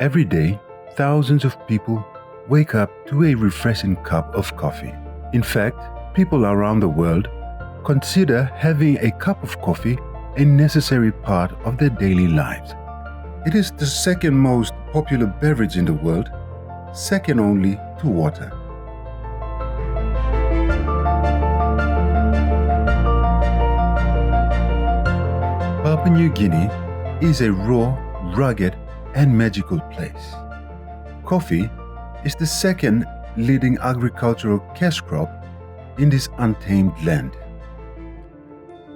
Every day, thousands of people wake up to a refreshing cup of coffee. In fact, people around the world consider having a cup of coffee a necessary part of their daily lives. It is the second most popular beverage in the world, second only to water. Papua New Guinea is a raw, rugged, and magical place. Coffee is the second leading agricultural cash crop in this untamed land.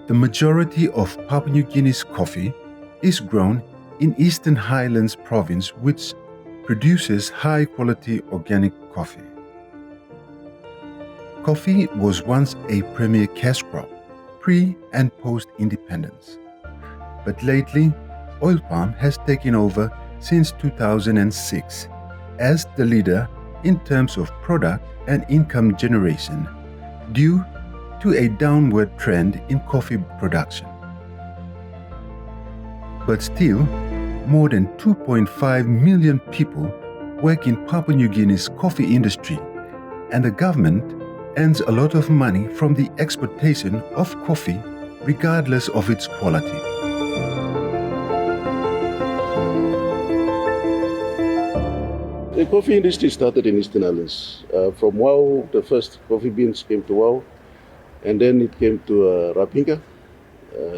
The majority of Papua New Guinea's coffee is grown in Eastern Highlands province, which produces high-quality organic coffee. Coffee was once a premier cash crop, pre- and post-independence. But lately, oil palm has taken over since 2006 as the leader in terms of product and income generation due to a downward trend in coffee production. But still, more than 2.5 million people work in Papua New Guinea's coffee industry, and the government earns a lot of money from the exportation of coffee regardless of its quality. The coffee industry started in Eastern Highlands. From Wau, the first coffee beans came to Wau, and then it came to Rapinga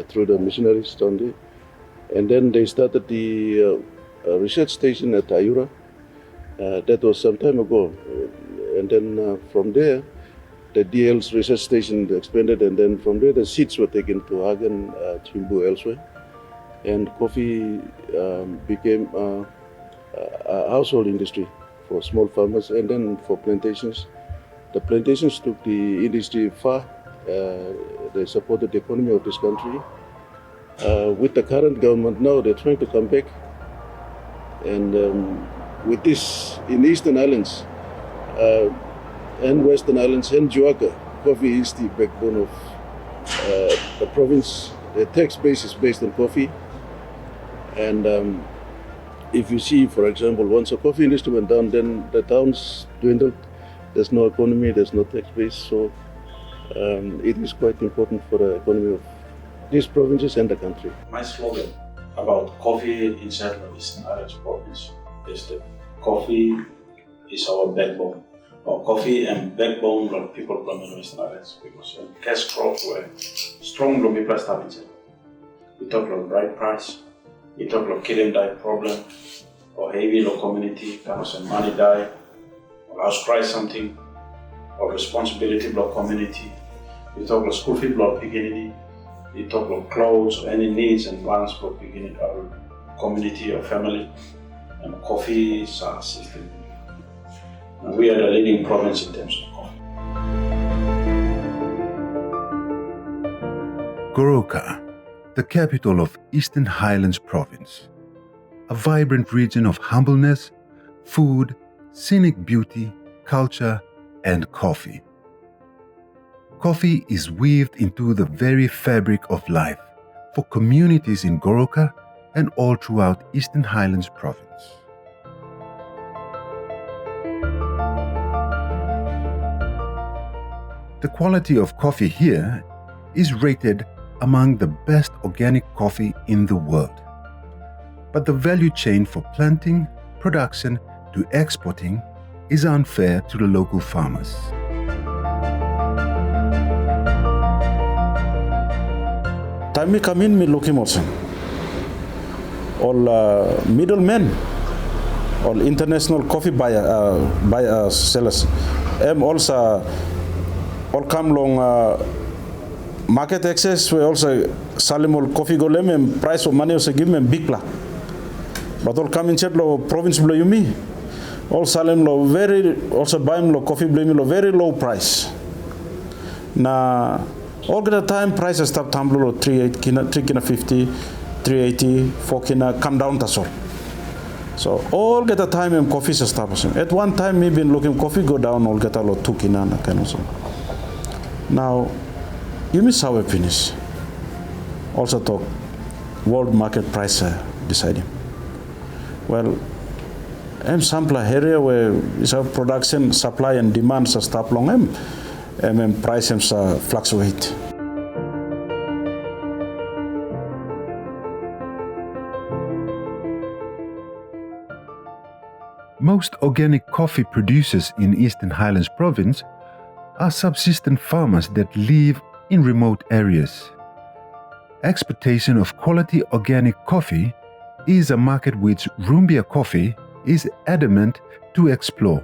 through the missionaries down there. And then they started the research station at Ayura. That was some time ago. And then from there, the DL's research station expanded, and then from there the seeds were taken to Hagen, Chimbu, elsewhere. And coffee became a household industry for small farmers and then for plantations. The plantations took the industry far. They supported the economy of this country. With the current government now, they're trying to come back. And with this, in the Eastern Highlands and Western Highlands and Juaka, coffee is the backbone of the province. The tax base is based on coffee. And if you see, for example, once a coffee industry went down, then the towns dwindled. There's no economy, there's no tax base. So it is quite important for the economy of these provinces and the country. My slogan about coffee in Central Eastern Highlands province is that coffee is our backbone. Or coffee and backbone of people from the Western Highlands, because cash crops were strong low people established. We talk about right price, we talk about killing die problem, or heavy low community, kind of money die, or house cry something, or responsibility block community. We talk about school fee block beginning. We talk about clothes or any needs and wants for beginning our community or family. And coffee is our system. And we are the leading province in terms of coffee. Goroka, the capital of Eastern Highlands province. A vibrant region of humbleness, food, scenic beauty, culture, and coffee. Coffee is weaved into the very fabric of life for communities in Goroka and all throughout Eastern Highlands province. The quality of coffee here is rated among the best organic coffee in the world. But the value chain for planting, production to exporting is unfair to the local farmers. time me come in, me look him also. All middlemen, all international coffee buyer sellers, also all come long market access. We also sell them all coffee go them and price of money also give them big pla. But all come in chat lo province below you me. All sell them lo very also buy them lo coffee below me lo very low price. Na all the time prices stop tumble lo 3 kina 50, 380, 4 kina come down that's all. So all get the time and coffee is establishing. At one time me been looking coffee go down all get a lot 2 kina kind of so. Now you miss our finish. Also talk world market price deciding. Well, I'm sample area where is our production, supply and demand so stop long and price fluctuate. Most organic coffee producers in Eastern Highlands province are subsistence farmers that live in remote areas. Exportation of quality organic coffee is a market which Rumbia Coffee is adamant to explore.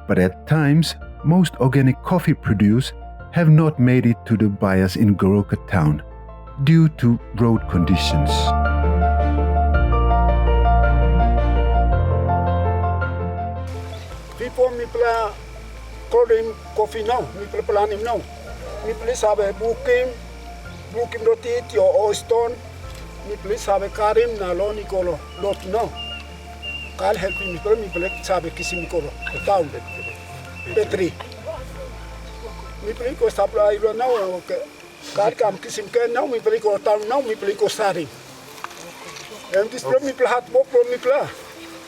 But at times, most organic coffee produced have not made it to the buyers in Goroka town due to road conditions. People me play calling coffee now, me play plan him now. Me please have a booking roti or stone. Me please have a karim na lo Nicolo lot now. Call help me play have a kissing Nicolo town. Petri. Me play go supply now. Okay. Call come kissing can now. Me play go town now. Me play go starting. And this problem me play hot work from me play.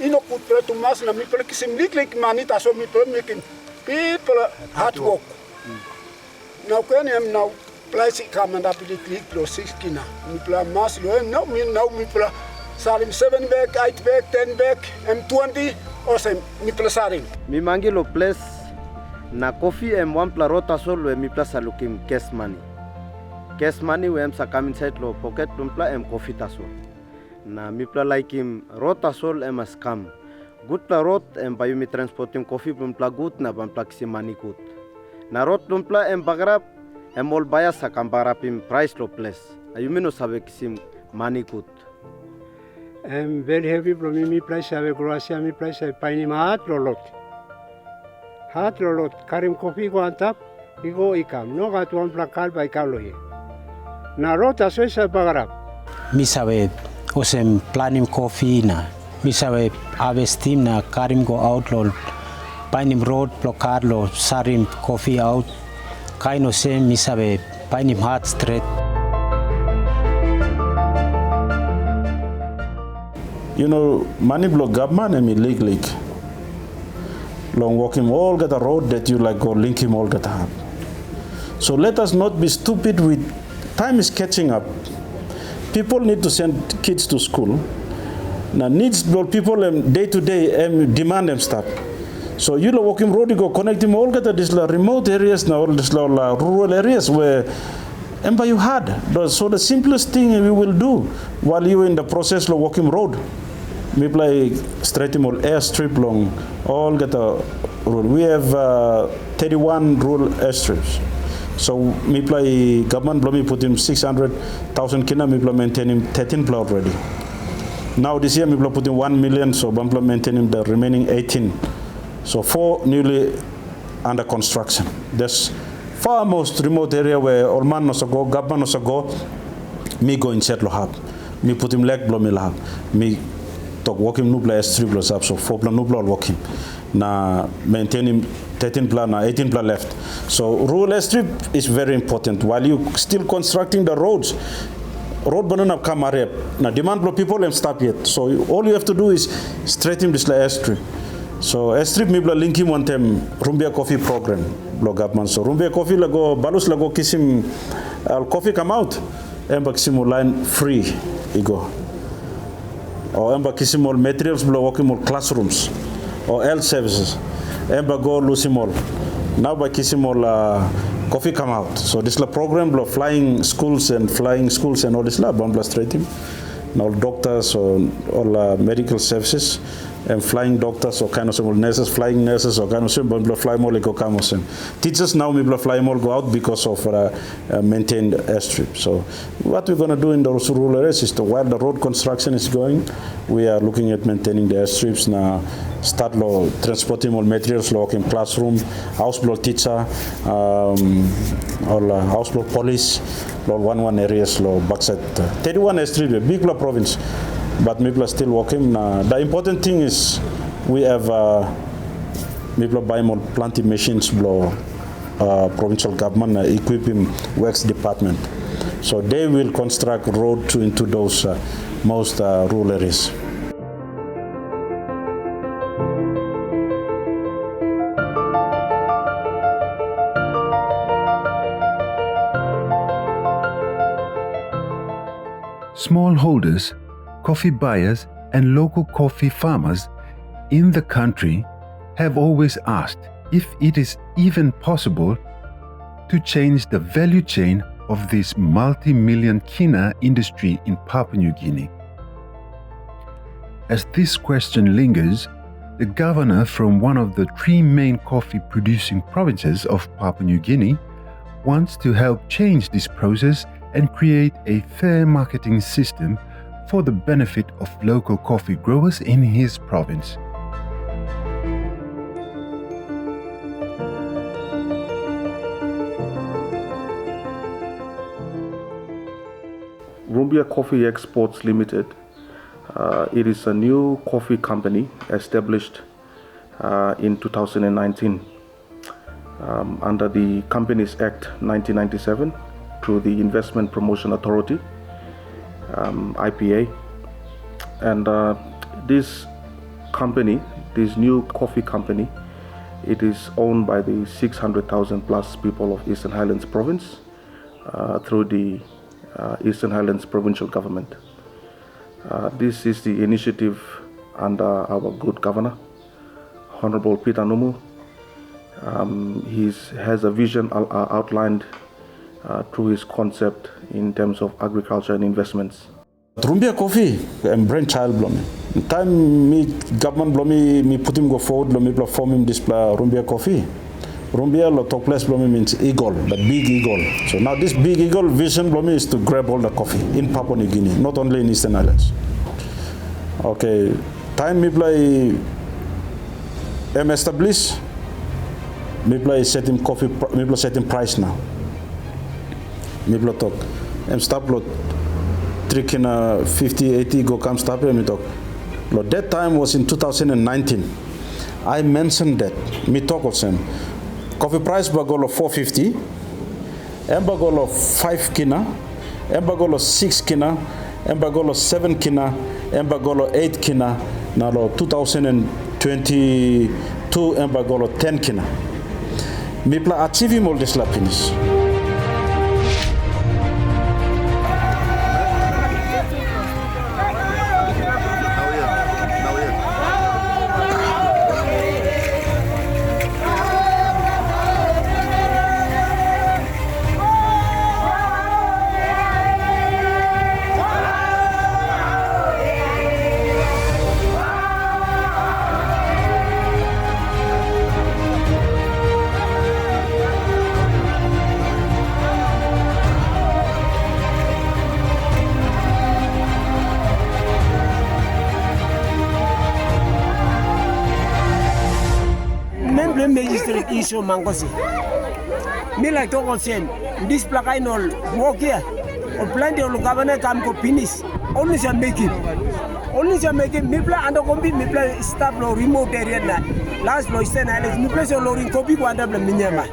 Ino put play to mass na me play kissing like money. That's what me play making people hard work. Now when I'm now plastic come and up with click plus 6 kina. Me play mass now me play sarim 7 bag, 8 bag, 10 bag, M20 or same me play sarim. Mi mangi lo place na coffee M1 pla rota sol we mi play salukim cash money. Cash money we am sa come inside lo pocket lo pla M coffee tasol. Na mi play like him rota sol em scam. Good pla rot em bayu mi transporting coffee pun pla good na ban pla kisi money good. Na rot pun pla em bagrap em all baya sa kambarapim price lo place. Ayumino sabe kisi money good. I'm very happy from me place have Croatia me place paini mahat lolot. Hat lolot karim coffee go antap igo ikam no gat one plakal by kaloye. Na rota so sa bagrap. Mi sabe osem planim coffee na. Mi sabe harvestim na karim go out lo painim road blockad lo sarim coffee out. Kaino sem mi sabe painim hard straight. You know, many block government and me league. Long walking all get a road that you like go link him all get up. So let us not be stupid with time is catching up. People need to send kids to school. Now needs people day to day demand them stuff. So you know walking road you go connect him all get this remote areas now, this rural areas where Emba you had. So the simplest thing we will do while you in the process of walking road. We play straight all airstrip long, all get a rule. We have 31 rural airstrips. So we play government blow me put him 600,000 kina, we play maintain him 13 plow already. Now this year we play put him 1 million, so we play maintain him the remaining 18. So 4 newly under construction. There's far most remote area where all man no go, government no go, me go in settle hab. Me put him leg blow me lab. Me talk walk him no place 3 plus up, so 4 plan no blow walk him. Na maintain him 13 plan, 18 plan left. So rural strip is very important. While you still constructing the roads, road banana come area. Now demand blow people and stop yet. So all you have to do is straighten this airstrip. So airstrip me link him one time Rumbia Coffee program blow government. So Rumbia Coffee lago balus lago kisim coffee come out. Emba kisim line free ego. Or emba kisim all materials blow walking all classrooms or health services. Emba go lose him all. Now by Kisimol coffee come out. So this is a program of flying schools and all this lab on straight him. Now doctors or all medical services and flying doctors or kind of some nurses, flying nurses or kind of some fly more like Okamosen. Teachers now maybe fly more go out because of maintained airstrip. So what we're going to do in those rural areas is while the road construction is going, we are looking at maintaining the airstrips now. Start law transporting all materials like in classroom, house blow teacher, or house blow police, law one areas law backside 31 airstrip, big province. But people are still working. The important thing is we have people buy more planting machines, provincial government equipping works department. So they will construct road into those most rural areas. Smallholders, coffee buyers, and local coffee farmers in the country have always asked if it is even possible to change the value chain of this multi-million kina industry in Papua New Guinea. As this question lingers, the governor from one of the 3 main coffee-producing provinces of Papua New Guinea wants to help change this process and create a fair marketing system for the benefit of local coffee growers in his province. Rumbia Coffee Exports Limited. It is a new coffee company established in 2019 under the Companies Act 1997 through the Investment Promotion Authority, IPA. And this company, this new coffee company, it is owned by the 600,000 plus people of Eastern Highlands province through the Eastern Highlands provincial government. This is the initiative under our good governor, Honorable Peter Numu. He has a vision outlined through his concept in terms of agriculture and investments. Rumbia Coffee, I'm brainchild blomi. Time me government blomi me put him go forward blomi platform him this Rumbia Coffee. Rumbia lo top place blomi means eagle, the big eagle. So now this big eagle vision blomi is to grab all the coffee in Papua New Guinea, not only in Eastern Islands. Okay, time me play am established. Me play setting coffee, me play setting price now. Me play talk. Am stop lot. Tricking 50, 80 go come stop here me talk. But that time was in 2019. I mentioned that me talk of some coffee price bagolo 450, bagolo 5 kina, bagolo 6 kina, bagolo 7 kina, bagolo 8 kina. Now 2022 bagolo 10 kina. Me pla achieve all this la finish. Magistrate issue mangosi. Me like to say this plakai no work here. Or plenty of governor come to finish. Only some making. Me play under combi. Me play stop no remote area na. Last lo Eastern Islands. Me play so loading copy ko under minyama.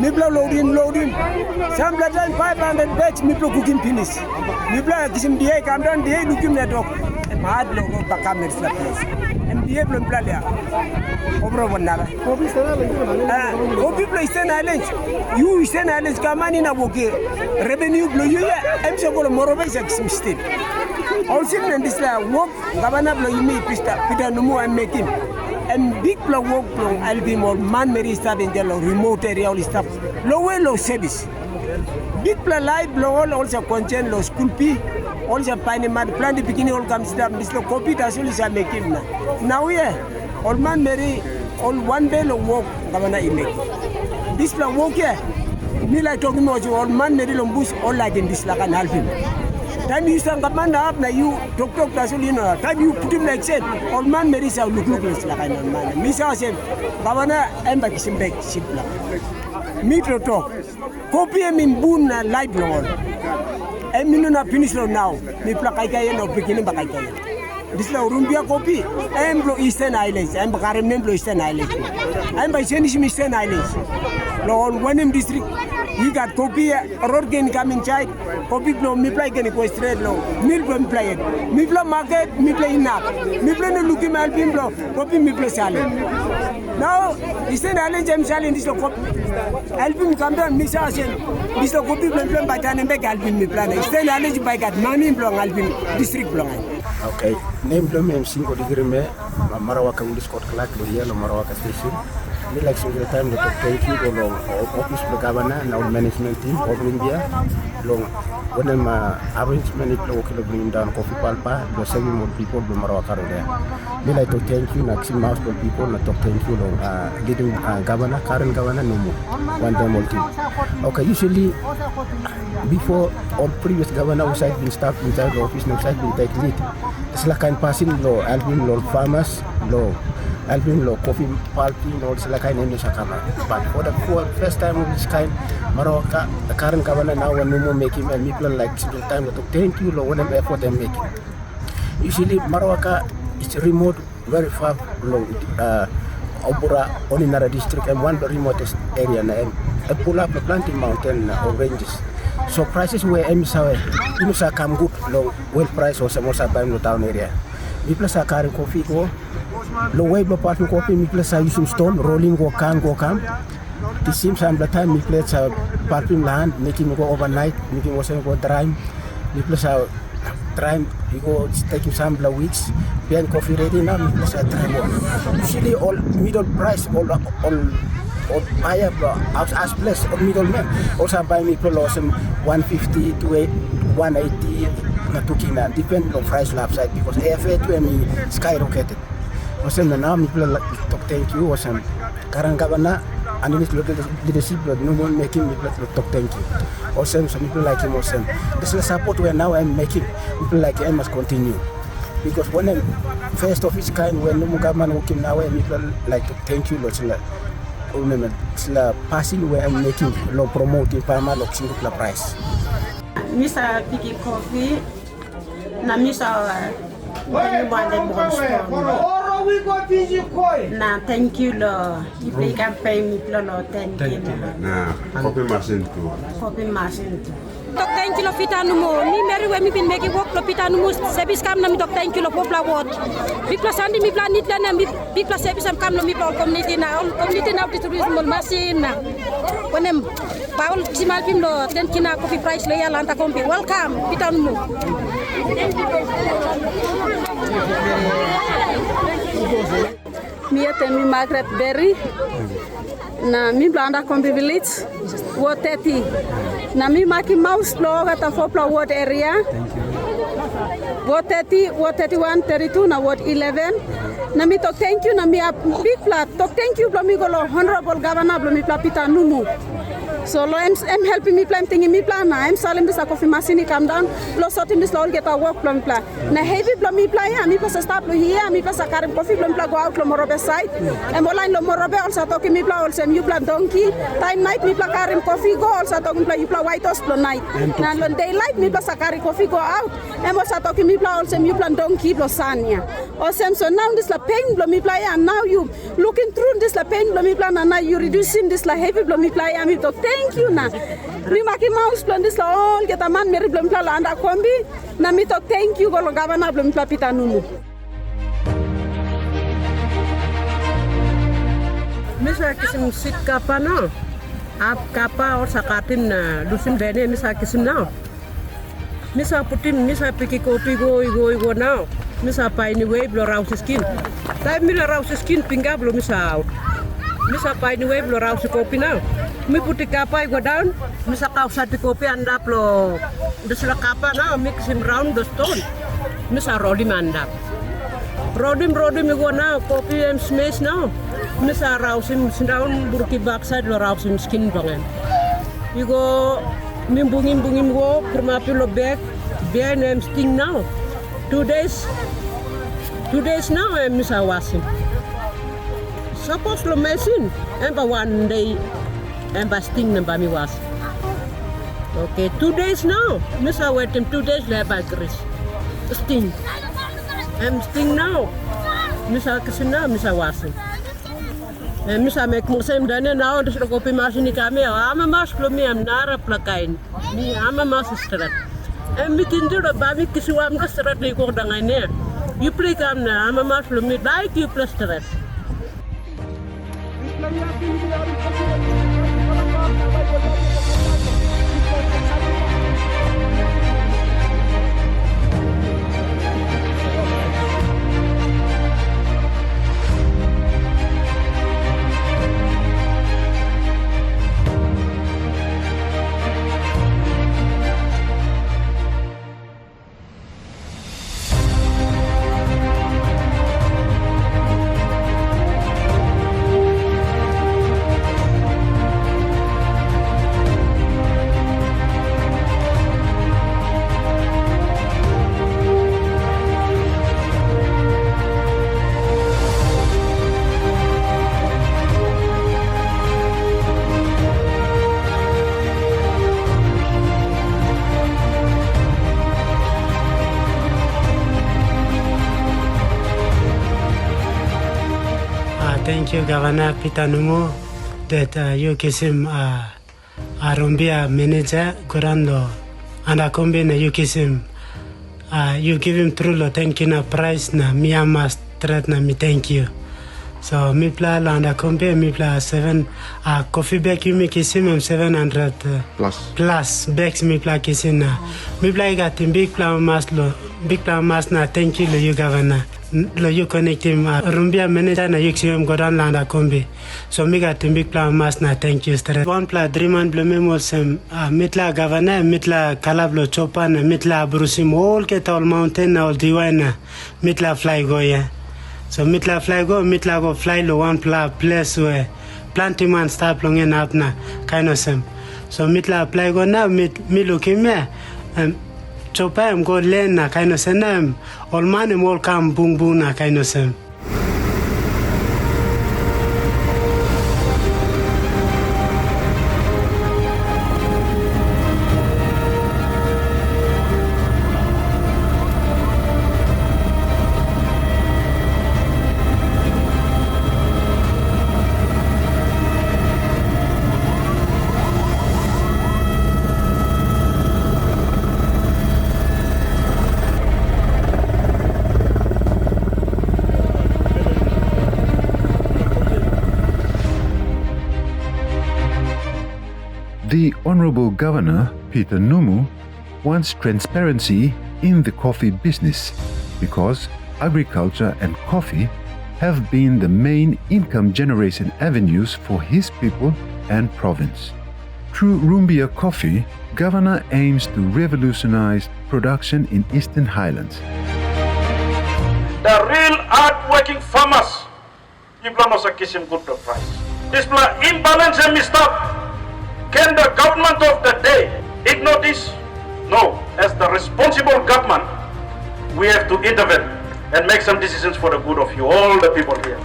Me play loading. Some time 500 bags. Me play cooking finish. Me play kisim dia come down dia looking at dog. Mad logo bakamers la place. MDA belum pelajah. Obro benar. Kopi Eastern Islands. You Eastern Islands kamani na boke. Revenue belum you ya. MC kalau morobai seksistin. Also in this la work. Governor belum ini Peter Numu I'm making. and big block work long album or man meri start in the remote area all stuff low way low service big block live blow all also contain low school fee also pine man plan the beginning all comes down this low copy that's all is making now yeah all man meri all one day low work governor image this block work yeah me like talking about all man meri low boost all like in this like an half time you stand up man up now you talk that's all you know time you put him like said all man meri say look like I know man me say governor em back back simple me to talk copy em in boon live long em me no finish now me plak kaya no beginning ba kaya this la rumbia copy em blo Eastern Highlands em bakare mem blo Eastern Highlands em by senish Eastern Highlands lo one district we got copy road gain coming child copy blow me play again go straight low me play me play market me play enough me play no looking my album blow copy me play salad now Eastern Highlands I'm selling this copy album come down me say this copy blow by time back album me play Eastern Highlands by got money blow album district blow okay name blow me single degree me marawaka English court clerk lo here no marawaka station me like single time to thank you go long office the governor and our management team of India long when them arrangement it lo kilo bring down coffee palpa the seven more people be marawaka there me like to thank you na sim house people na to thank you long leading governor current governor Numu one time all team okay usually before all previous governor was had been staff inside the office no side been take lead it's like kind passing law album law farmers law album law coffee party no it's like kind in Shakama but for the first time of this kind Maroka the current governor now when Numu making and people like single time to thank you law when them effort them making usually Maroka is remote very far long Obura Oninara district and one of the remotest area and pull up the planting mountain ranges. So prices were Musa come good low well price or some more time town area. People are carrying coffee go low way parking coffee, people are using stone, rolling go come. This seems some the time people are parking land, making go overnight, making was go dry. People are trying you go taking some weeks, being coffee ready now, people are trying. Usually all middle price all buyer as place or middleman also buy me some 150 to 180 na tukina depend on price upside because AFA to me skyrocketed. Also now people talk thank you also current governor and this leadership no one making me talk thank you. Also some people like him also this is support where now I'm making people like him must continue because when I'm first of its kind when no government working now people like to thank you lots la passing where I'm making low promoting farmer low single price. Misa piki coffee na misa na thank you lo ipe campaign lo thank you na copy machine tu Tok thank you lo pita Numu mi meri we mi bin meki work lo pita Numu sebis kam na mi tok thank you lo popla wot big plus andi mi plan nit la na mi big plus sebis am kam lo mi plan community na distribution mol machine na wonem paul simal pim lo ten kina coffee price lo yalla anta kombi welcome pita Numu mi mi Margaret Berry na mi blanda kombi village wo 30 na mi maki mouse lo gata fopla ward area ward 30 ward 31 32 na ward 11 na mi tok thank you na mi big flat tok thank you blo mi golo honorable governor blo mi pita Numu so lo em helping me plan thingy me plan na em salim this coffee machine come down lo sorting this lo get a work plan plan na heavy blo mi plan ya mi plus stop lo here mi plus karim coffee blo plan go out lo morobe side em online lo morobe also talk mi plan also mi plan donkey time night mi plan karim coffee go also talk mi plan you plan white house plan night na lo daylight mi plus karim coffee go out em also talk mi plan also mi plan donkey blo sanya awesome so now this la pain blo mi plan and now you looking through this la pain blo mi plan and now you reducing this la heavy blo mi plan mi talk thank you na mi maki mouse plan this la all get a man meri blo mi plan anda kombi na mi talk thank you go lo governor blo mi plan pita Numu misa kisim sit kapa no ap kapa or sakatin na lusin bene misa kisim na misa putin misa piki kopi go now Misa pa anyway blow raus skin. Time mila raus skin pinga blow misa out. Misa pa anyway blow raus kopi now. Mi puti kapa go down. Misa kau satu kopi anda blow. Desla kapa now mix him round the stone. Misa rodim anda. Rodim go now kopi em smash now. Misa raus him down burki backside blow raus him skin bangan. You go mimbungin go kermapi lo back. Behind em sting now. 2 days now I'm Misa washing. Suppose lo machine, emba 1 day, emba sting nemba mi wash. Okay, 2 days now. Misa wait him 2 days leba gris. Sting. Sting now. Misa kisin now, Misa washing. Misa make musem dane now, des lo kopi machine ni kami. Ama mas lo mi am nara plakain. Ni ama mas strat. Bikin dulu babi kisuam ke serat di kau dengannya. You play kamna, ama mas belum like you plus serat. Thank you, Governor Peter Numu, that you give him a Rumbia manager, Kurando, and a combine you give him, you give him true thank you na price na Myanmar straight na me thank you. So me pla and a combine me pla 7 coffee bag you make him 700 plus bags me pla kisin na me pla got him big pla mas na thank you you Governor. Lo you connect him Rumbia manager na you him go down land a combi. So me got him big plan mas na thank you straight. One pla dreaman blo memo sem mitla Governor mitla kalablo chopan mitla brusim all ke all mountain all diwana mitla fly go yeah. So mitla fly go fly lo one pla place where planting man start long en up na kind of sem. So mitla fly go now me look him Chopa am go len na kind of sem all man all come boom na kind of sem. The Honorable Governor, Peter Numu, wants transparency in the coffee business because agriculture and coffee have been the main income generation avenues for his people and province. Through Rumbia Coffee, Governor aims to revolutionize production in Eastern Highlands. The real hard-working farmers, you plan also kiss him good price. This imbalance and mistake. Can the government of the day ignore this? No. As the responsible government, we have to intervene and make some decisions for the good of you, all the people here.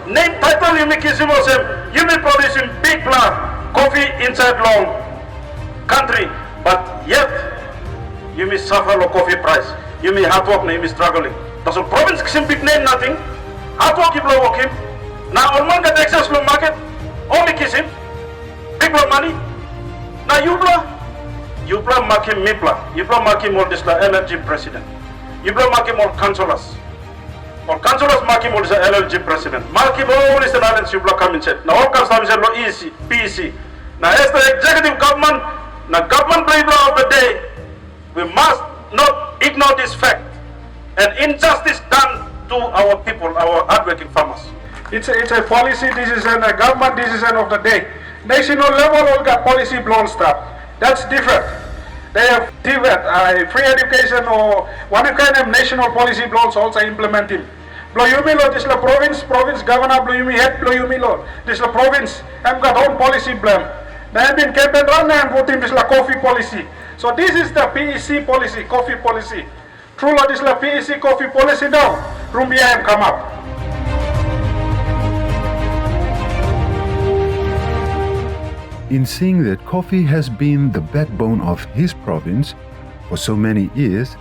Name title you may kiss him, you may produce in big plant, coffee inside long country, but yet you may suffer low coffee price. You may hard work, you may struggling. That's a province kiss big name nothing. Hard work people working. Now all man get access to market, only kiss him. People money. Now you plan making Mipla, you plan making more this LLG president. You plan making more councillors. Or councillors making more this LLG president. Making all this islands you plan coming set. Now all councillors are EC, PEC. Now as the executive government, the government labor of the day, we must not ignore this fact. and injustice done to our people, our hardworking farmers. It's a policy decision, a government decision of the day. National level all got policy blown stuff. That's different. They have TVET, free education or one kind of national policy blows also implementing. Bloyumi lo, this is the province governor Bloyumi head Bloyumi lo, this is the province, have got own policy blame. They have been campaign run and voting this is the coffee policy. So this is the PEC policy, coffee policy. True lo, this is the PEC coffee policy now, Rumbia have come up. In seeing that coffee has been the backbone of his province for so many years,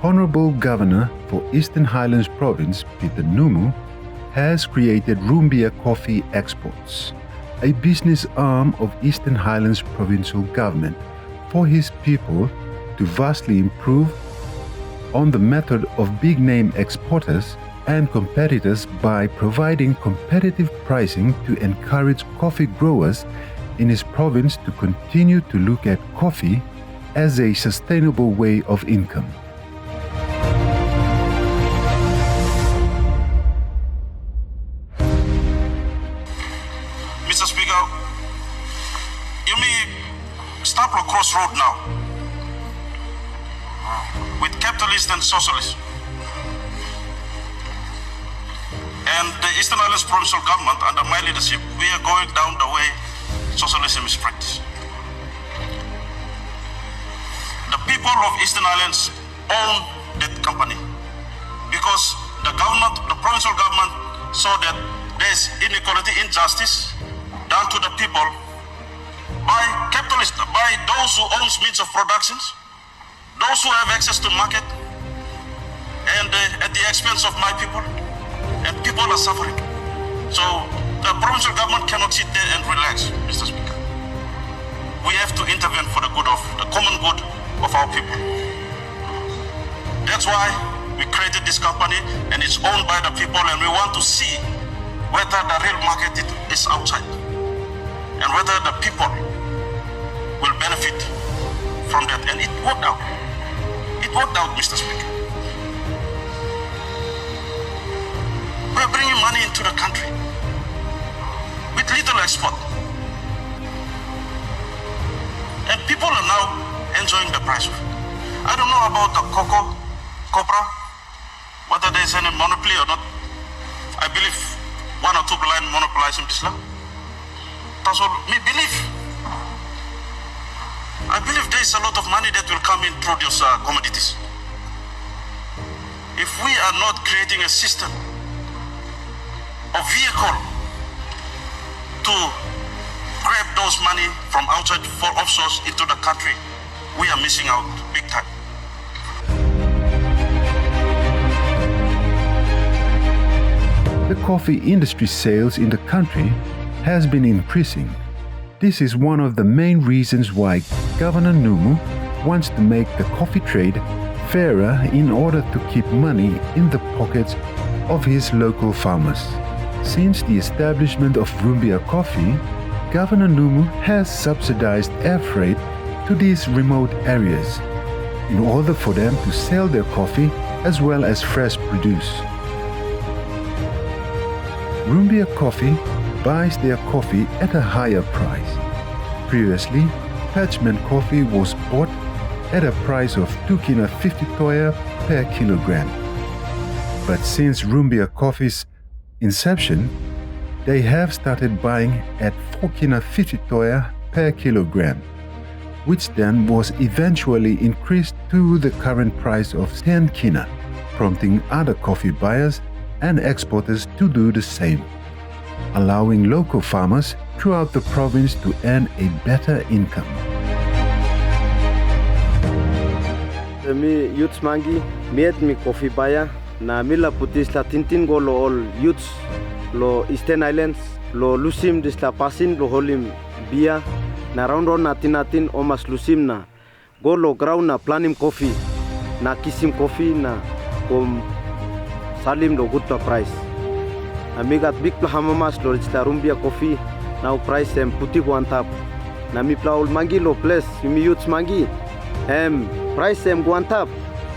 Honorable Governor for Eastern Highlands Province, Peter Numu, has created Rumbia Coffee Exports, a business arm of Eastern Highlands Provincial Government, for his people to vastly improve on the method of big-name exporters and competitors by providing competitive pricing to encourage coffee growers in his province to continue to look at coffee as a sustainable way of income. Mr. Speaker, you may stop a crossroad now with capitalists and socialists. And the Eastern Highlands Provincial Government, under my leadership, we are going down the way socialism is practiced. The people of Eastern Highlands own that company because the government, the provincial government, saw that there's inequality, injustice done to the people by capitalists, by those who own means of productions, those who have access to market, and at the expense of my people, and people are suffering. So the provincial government cannot sit there and relax, Mr. Speaker. We have to intervene for the good of the common good of our people. That's why we created this company, and it's owned by the people, and we want to see whether the real market is outside and whether the people will benefit from that. And it worked out. It worked out, Mr. Speaker. We're bringing money into the country with little export. And people are now enjoying the price of it. I don't know about the cocoa, copra, whether there's any monopoly or not. I believe one or two blind monopolizing this land. That's all me believe. I believe there's a lot of money that will come in through those commodities. If we are not creating a system, a vehicle to grab those money from outside for offshores into the country, we are missing out big time. The coffee industry sales in the country has been increasing. This is one of the main reasons why Governor Numu wants to make the coffee trade fairer in order to keep money in the pockets of his local farmers. Since the establishment of Rumbia Coffee, Governor Numu has subsidized air freight to these remote areas in order for them to sell their coffee as well as fresh produce. Rumbia Coffee buys their coffee at a higher price. Previously, Parchment coffee was bought at a price of 2 kina 50 toea per kilogram. But since Rumbia Coffee's inception, they have started buying at 4 kina 50 toea per kilogram, which then was eventually increased to the current price of 10 kina, prompting other coffee buyers and exporters to do the same, allowing local farmers throughout the province to earn a better income. Mi youths mangi miet mi coffee buyer na mila putis la tintin go lo all youths lo Eastern Highlands lo lusim dis la pasin lo holim bia na round na tinatin omas lusim na go lo ground na planim coffee na kisim coffee na kom salim lo good price. Amigat big plahamamas lo la Rumbia Coffee now price em puti go antap na mi plaul mangi lo place mi youths mangi price em go antap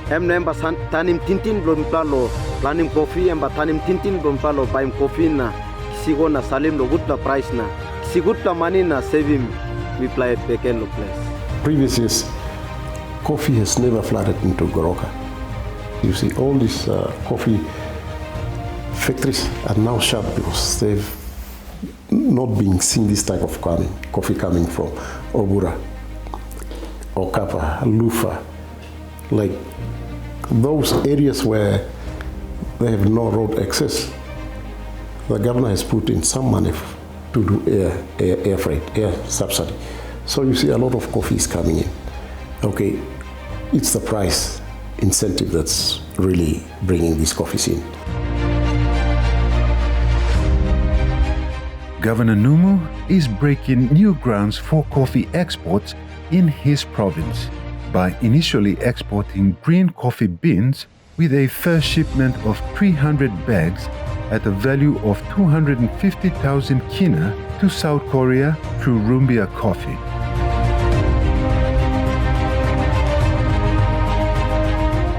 Emba tanim tintin belum plalo planim coffee emba tanim tintin belum plalo baim coffee na sigo na salim lo good la price na sigut la money na saving we play peken lo place. Previous years, coffee has never flooded into Goroka. You see, all these coffee factories are now shut because they've not been seen this type of coffee coming from Obura, Okapa, Lufa, like those areas where they have no road access. The governor has put in some money to do air freight, air subsidy. So you see a lot of coffee is coming in. Okay, it's the price incentive that's really bringing these coffees in. Governor Numu is breaking new grounds for coffee exports in his province by initially exporting green coffee beans with a first shipment of 300 bags at a value of 250,000 kina to South Korea through Rumbia Coffee.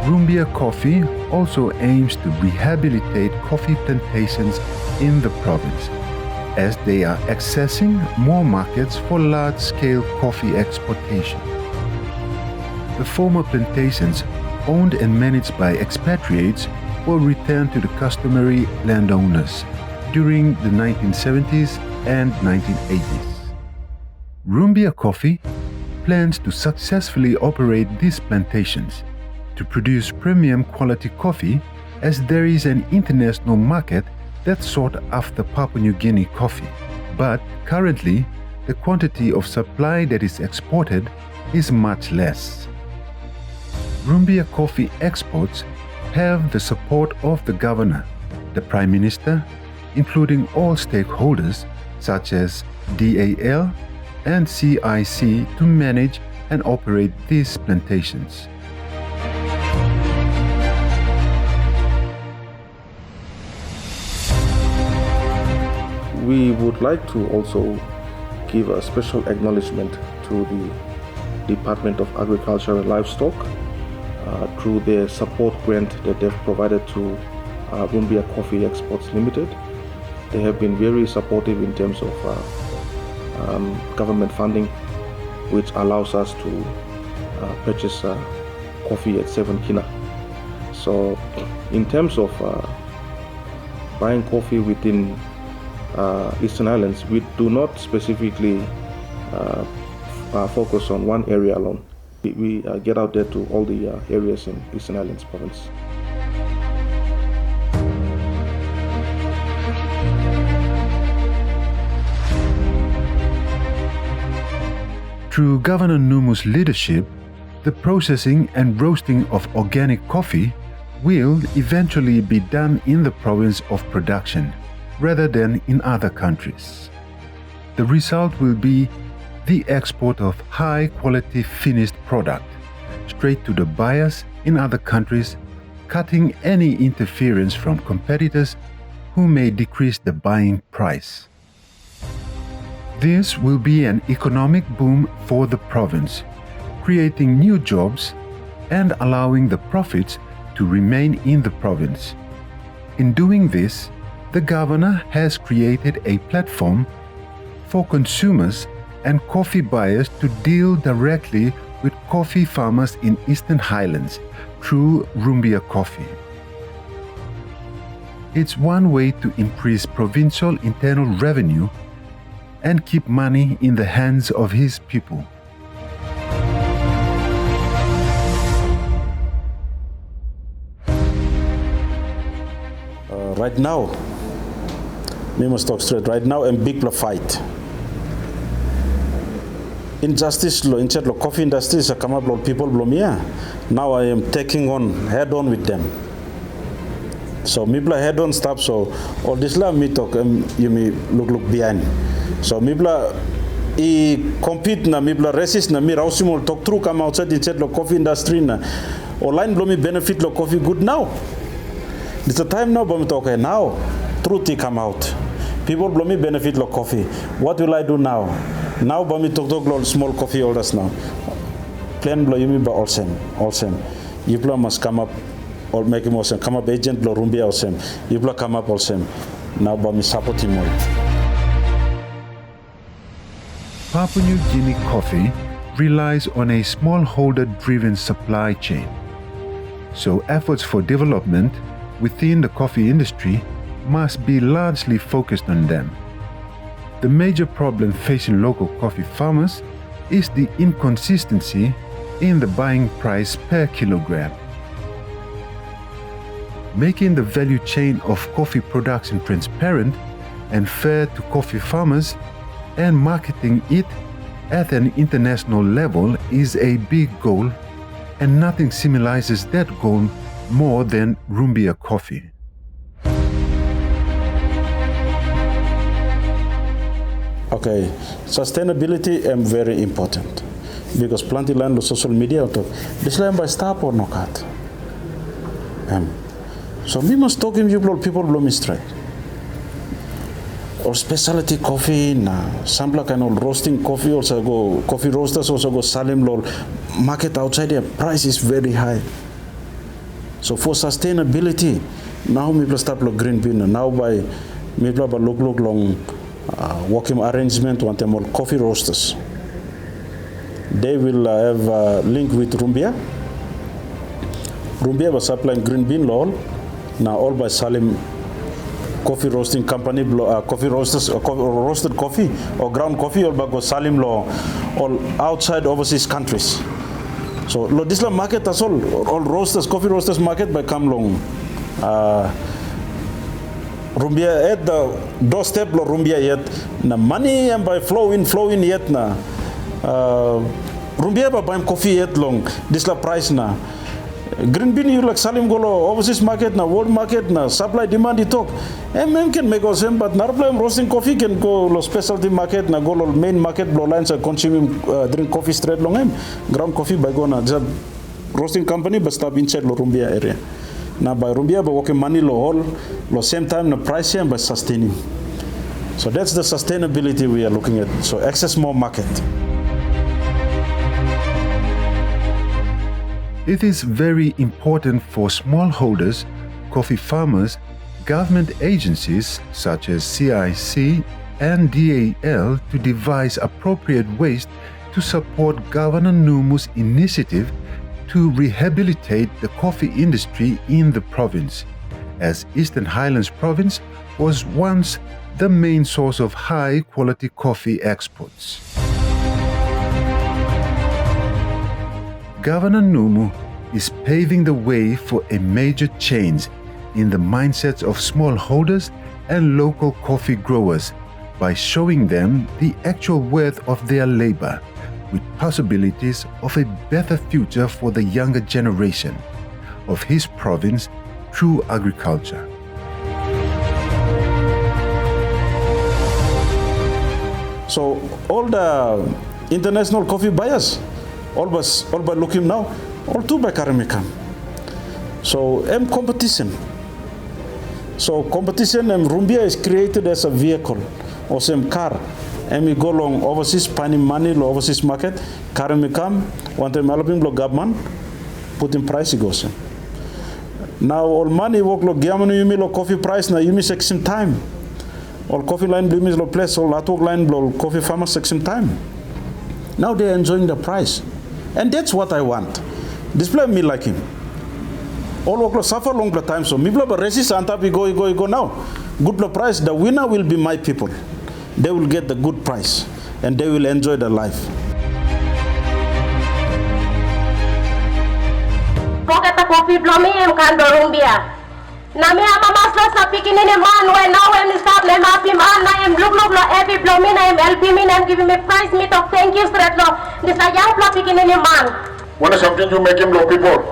Rumbia Coffee also aims to rehabilitate coffee plantations in the province, as they are accessing more markets for large-scale coffee exportation. The former plantations, owned and managed by expatriates, were returned to the customary landowners during the 1970s and 1980s. Rumbia Coffee plans to successfully operate these plantations to produce premium quality coffee, as there is an international market that's sought after Papua New Guinea coffee. But currently, the quantity of supply that is exported is much less. Rumbia Coffee exports have the support of the governor, the Prime Minister, including all stakeholders such as DAL and CIC to manage and operate these plantations. We would like to also give a special acknowledgement to the Department of Agriculture and Livestock through their support grant that they've provided to Rumbia Coffee Exports Limited. They have been very supportive in terms of government funding, which allows us to purchase coffee at 7 kina. So in terms of buying coffee within Eastern Highlands, we do not specifically focus on one area alone. We get out there to all the areas in Eastern Highlands province. Through Governor Numu's leadership, the processing and roasting of organic coffee will eventually be done in the province of production, rather than in other countries. The result will be the export of high-quality finished product straight to the buyers in other countries, cutting any interference from competitors who may decrease the buying price. This will be an economic boom for the province, creating new jobs and allowing the profits to remain in the province. In doing this, the governor has created a platform for consumers and coffee buyers to deal directly with coffee farmers in Eastern Highlands through Rumbia Coffee. It's one way to increase provincial internal revenue and keep money in the hands of his people. Right now, we must talk straight. Right now, I'm big fight. Injustice law, in law, coffee industry is a come up people blow me. Now I am taking on head on with them. So mibla head on stop. So all this la me talk you me look behind. So mibla I compete na mibla resist na mi rausimol talk through come outside in law coffee industry na online blow me benefit law coffee good now. It's a time now, but we talk now. Truth come out. People blow me benefit law coffee. What will I do now? Now, but me talk small coffee holders now. Plain blow you me but all same. Yipla must come up or make him also come up agent lo Rumbia also. Yipla come up also. Now by me support him all. Papua New Guinea coffee relies on a smallholder-driven supply chain. So efforts for development within the coffee industry must be largely focused on them. The major problem facing local coffee farmers is the inconsistency in the buying price per kilogram. Making the value chain of coffee production transparent and fair to coffee farmers and marketing it at an international level is a big goal, and nothing symbolizes that goal more than Rumbia coffee. Okay, sustainability is very important because plenty land of social media talk. This land by stop or no cut. So we must talk in people blow me straight. Or specialty coffee, some kind of roasting coffee also go coffee roasters also go Salim lol market outside there price is very high. So for sustainability, now people start look green bean now by people look long working arrangement want them all coffee roasters. They will have a link with Rumbia. Rumbia was supplying green bean lol now all by Salim coffee roasting company, coffee roasters, roasted coffee or ground coffee, or bago Salim law, all outside overseas countries. So this market as all roasters, coffee roasters market by come long. Rumbia at the doorstep lo Rumbia yet na money and by flow in yet na. Rumbia by buying coffee yet long. This la price na. Green bean you like Salim golo overseas market na world market na supply demand it talk. MM can make us same, but Narplam roasting coffee can go lo specialty market na go lo main market blow lines are consuming drink coffee straight long em ground coffee by go na roasting company but stop inside lo Rumbia area. Now by Rumbia by working money lo all lo same time na price and by sustaining. So that's the sustainability we are looking at. So access more market. It is very important for smallholders, coffee farmers, government agencies such as CIC and DAL to devise appropriate ways to support Governor Numu's initiative to rehabilitate the coffee industry in the province, as Eastern Highlands province was once the main source of high-quality coffee exports. Governor Numu is paving the way for a major change in the mindsets of smallholders and local coffee growers by showing them the actual worth of their labor, with possibilities of a better future for the younger generation of his province through agriculture. So all the international coffee buyers, all by looking now, all two by Karamikam. So competition. So competition Rumbia is created as a vehicle or some car. And we go along overseas, finding money, overseas market, Karamikam, want them helping the government, putting price goes. Now all money work lo giamanu yumi lo coffee price na yumi section time. All coffee line bloomies lo place, all atwok line lo coffee farmers section time. Now they're enjoying the price. And that's what I want. Display me like him. All work lo suffer long the time, so me blah resist anta we go now. Good the price, the winner will be my people. They will get the good price and they will enjoy the life. Pocket the coffee blooming and candle Rumbia. Nami ama maslo sa pikin ni man when now when start le mapi man I am look every blooming I am helping me and giving me price me talk thank you straight lo. This a young block pikin ni man. When something you make him low people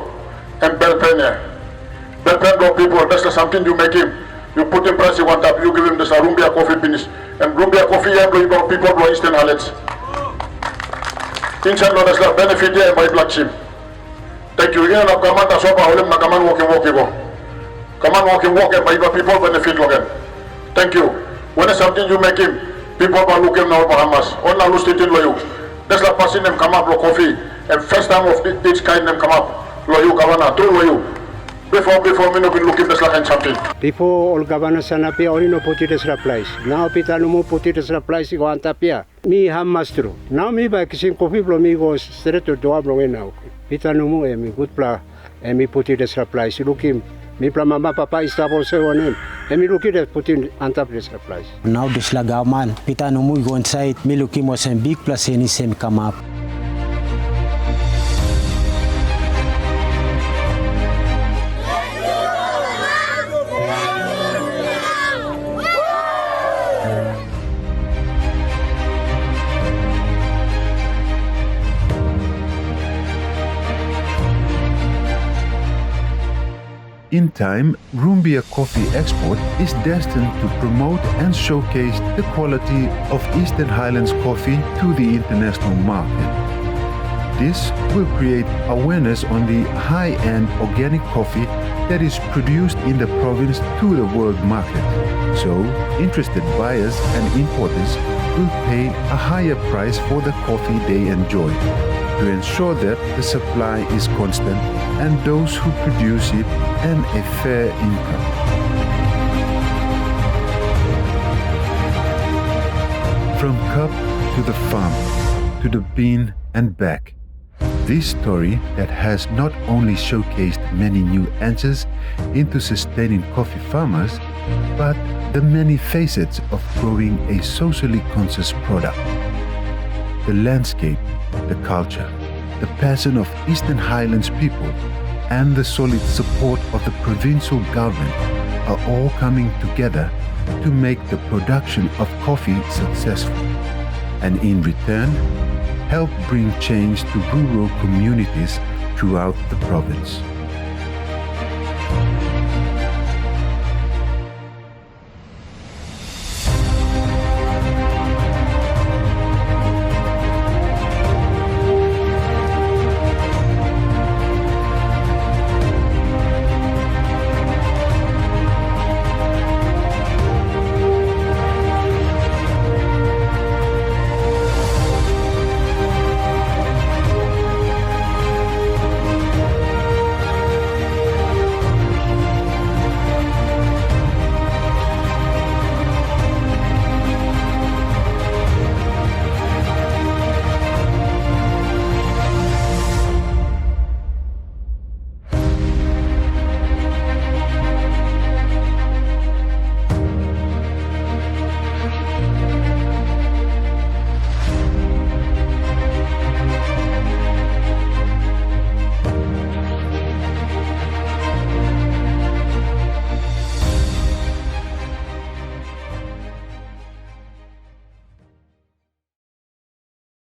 and Belpen low people, that's something you make him. You put him price you want up, you give him this Rumbia coffee finish. And Rumbia coffee you people from Eastern Highlands. Inshallah that's the benefit here by black sheep. Thank you. Here na kaman ta sopa ulim na kaman walking go. Kaman walking and by people benefit again. Thank you. When something you make him, people are looking now Bahamas. On na lose it in you. That's the person them come up lo coffee. And first time of each kind them come up. lo you governor, true lo you. Before me no been looking this like something. Before all governor sanapia only no put it as a place. Now pita no more put it as a place go antapia. Me ham mastro. Now me by kissing coffee blow me goes straight to Duablo now. Pita no more me good pla and me put it as a place. Look him. Me pla mama papa is also on him. And me look at put in antap as a place. Now this lagaman pita no more go inside. Me looking was a big plus any same come up. In time, Rumbia coffee export is destined to promote and showcase the quality of Eastern Highlands coffee to the international market. This will create awareness on the high-end organic coffee that is produced in the province to the world market. So, interested buyers and importers will pay a higher price for the coffee they enjoy, to ensure that the supply is constant and those who produce it earn a fair income. From cup to the farm, to the bean and back, this story that has not only showcased many new answers into sustaining coffee farmers, but the many facets of growing a socially conscious product. The landscape, the culture, the passion of Eastern Highlands people, and the solid support of the provincial government are all coming together to make the production of coffee successful, and in return, help bring change to rural communities throughout the province.